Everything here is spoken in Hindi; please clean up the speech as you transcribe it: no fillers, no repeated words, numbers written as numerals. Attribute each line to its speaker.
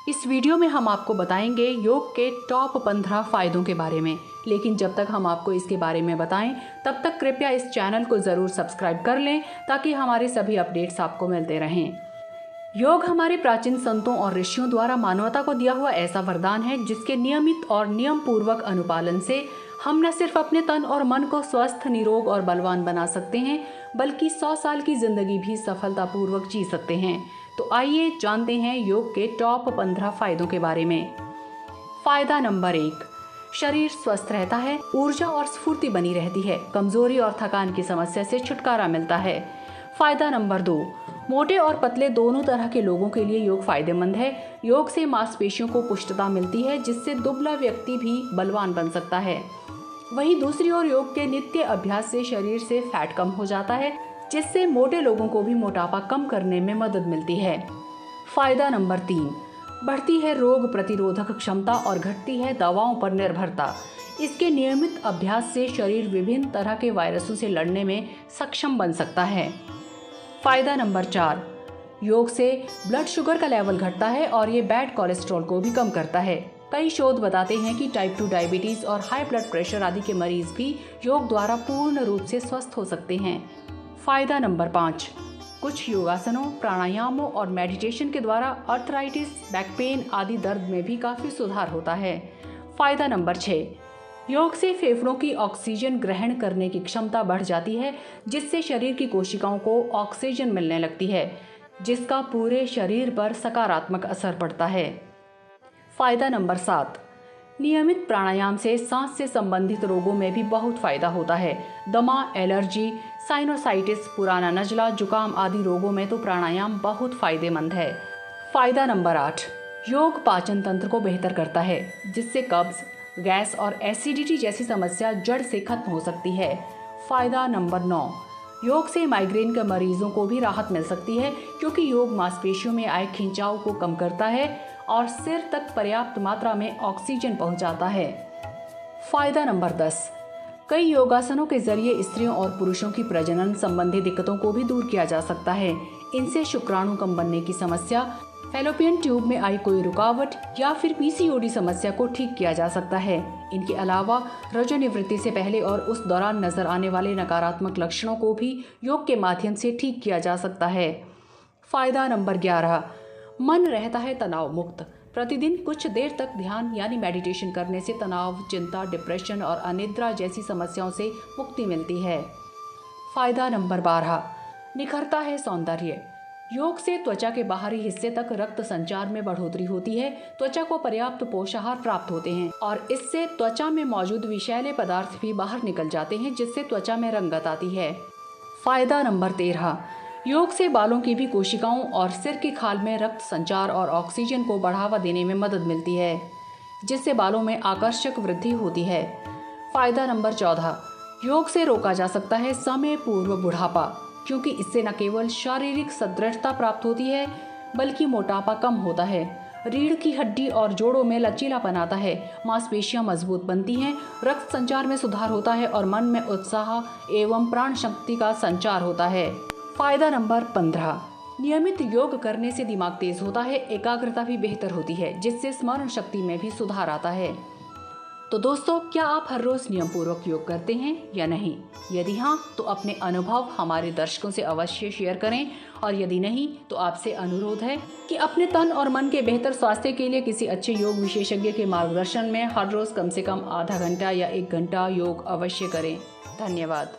Speaker 1: इस वीडियो में हम आपको बताएंगे योग के टॉप 15 फायदों के बारे में। लेकिन जब तक हम आपको इसके बारे में बताएं तब तक कृपया इस चैनल को ज़रूर सब्सक्राइब कर लें ताकि हमारे सभी अपडेट्स आपको मिलते रहें। योग हमारे प्राचीन संतों और ऋषियों द्वारा मानवता को दिया हुआ ऐसा वरदान है जिसके नियमित और नियम पूर्वक अनुपालन से हम न सिर्फ अपने तन और मन को स्वस्थ, निरोग और बलवान बना सकते हैं बल्कि 100 साल की जिंदगी भी सफलतापूर्वक जी सकते हैं। तो आइए जानते हैं योग के टॉप 15 फायदों के बारे में। फायदा नंबर 1, शरीर स्वस्थ रहता है, ऊर्जा और स्फूर्ति बनी रहती है, कमजोरी और थकान की समस्या से छुटकारा मिलता है। फायदा नंबर 2, मोटे और पतले दोनों तरह के लोगों के लिए योग फायदेमंद है। योग से मांसपेशियों को पुष्टता मिलती है जिससे दुबला व्यक्ति भी बलवान बन सकता है। वहीं दूसरी ओर योग के नित्य अभ्यास से शरीर से फैट कम हो जाता है जिससे मोटे लोगों को भी मोटापा कम करने में मदद मिलती है। फायदा नंबर 3, बढ़ती है रोग प्रतिरोधक क्षमता और घटती है दवाओं पर निर्भरता। इसके नियमित अभ्यास से शरीर विभिन्न तरह के वायरसों से लड़ने में सक्षम बन सकता है। फायदा नंबर 4, योग से ब्लड शुगर का लेवल घटता है और ये बैड कोलेस्ट्रॉल को भी कम करता है। कई शोध बताते हैं कि टाइप 2 डायबिटीज और हाई ब्लड प्रेशर आदि के मरीज भी योग द्वारा पूर्ण रूप से स्वस्थ हो सकते हैं। फायदा नंबर 5, कुछ योगासनों, प्राणायामों और मेडिटेशन के द्वारा अर्थराइटिस, बैक पेन आदि दर्द में भी काफ़ी सुधार होता है। फायदा नंबर 6, योग से फेफड़ों की ऑक्सीजन ग्रहण करने की क्षमता बढ़ जाती है जिससे शरीर की कोशिकाओं को ऑक्सीजन मिलने लगती है जिसका पूरे शरीर पर सकारात्मक असर पड़ता है। फायदा नंबर 7, नियमित प्राणायाम से सांस से संबंधित रोगों में भी बहुत फायदा होता है। दमा, एलर्जी, साइनोसाइटिस, पुराना नजला, जुकाम आदि रोगों में तो प्राणायाम बहुत फायदेमंद है। फायदा नंबर 8, योग पाचन तंत्र को बेहतर करता है जिससे कब्ज, गैस और एसिडिटी जैसी समस्या जड़ से खत्म हो सकती है। फायदा नंबर 9, योग से माइग्रेन के मरीजों को भी राहत मिल सकती है क्योंकि योग मांसपेशियों में आए खिंचाव को कम करता है और सिर तक पर्याप्त मात्रा में ऑक्सीजन पहुंचाता है। फायदा नंबर 10, कई योगासनों के जरिए स्त्रियों और पुरुषों की प्रजनन संबंधी दिक्कतों को भी दूर किया जा सकता है। इनसे शुक्राणु कम बनने की समस्या, फैलोपियन ट्यूब में आई कोई रुकावट या फिर पीसीओडी समस्या को ठीक किया जा सकता है। इनके अलावा रजोनिवृत्ति से पहले और उस दौरान नजर आने वाले नकारात्मक लक्षणों को भी योग के माध्यम से ठीक किया जा सकता है। फायदा नंबर 11, मन रहता है तनाव मुक्त। प्रतिदिन कुछ देर तक ध्यान यानी मेडिटेशन करने से तनाव, चिंता, डिप्रेशन और अनिद्रा जैसी समस्याओं से मुक्ति मिलती है। फायदा नंबर 12, निखरता है सौंदर्य। योग से त्वचा के बाहरी हिस्से तक रक्त संचार में बढ़ोतरी होती है, त्वचा को पर्याप्त पोषाहार प्राप्त होते हैं और इससे त्वचा में मौजूद विषैले पदार्थ भी बाहर निकल जाते हैं जिससे त्वचा में रंगत आती है। फायदा नंबर 13, योग से बालों की भी कोशिकाओं और सिर की खाल में रक्त संचार और ऑक्सीजन को बढ़ावा देने में मदद मिलती है जिससे बालों में आकर्षक वृद्धि होती है। फायदा नंबर 14, योग से रोका जा सकता है समय पूर्व बुढ़ापा क्योंकि इससे न केवल शारीरिक सुदृढ़ता प्राप्त होती है बल्कि मोटापा कम होता है, रीढ़ की हड्डी और जोड़ों में लचीलापन आता है, मांसपेशियां मजबूत बनती हैं, रक्त संचार में सुधार होता है और मन में उत्साह एवं प्राण शक्ति का संचार होता है। फायदा नंबर 15, नियमित योग करने से दिमाग तेज होता है, एकाग्रता भी बेहतर होती है जिससे स्मरण शक्ति में भी सुधार आता है। तो दोस्तों, क्या आप हर रोज नियम पूर्वक योग करते हैं या नहीं? यदि हाँ तो अपने अनुभव हमारे दर्शकों से अवश्य शेयर करें और यदि नहीं तो आपसे अनुरोध है कि अपने तन और मन के बेहतर स्वास्थ्य के लिए किसी अच्छे योग विशेषज्ञ के मार्गदर्शन में हर रोज कम से कम आधा घंटा या 1 घंटा योग अवश्य करें। धन्यवाद।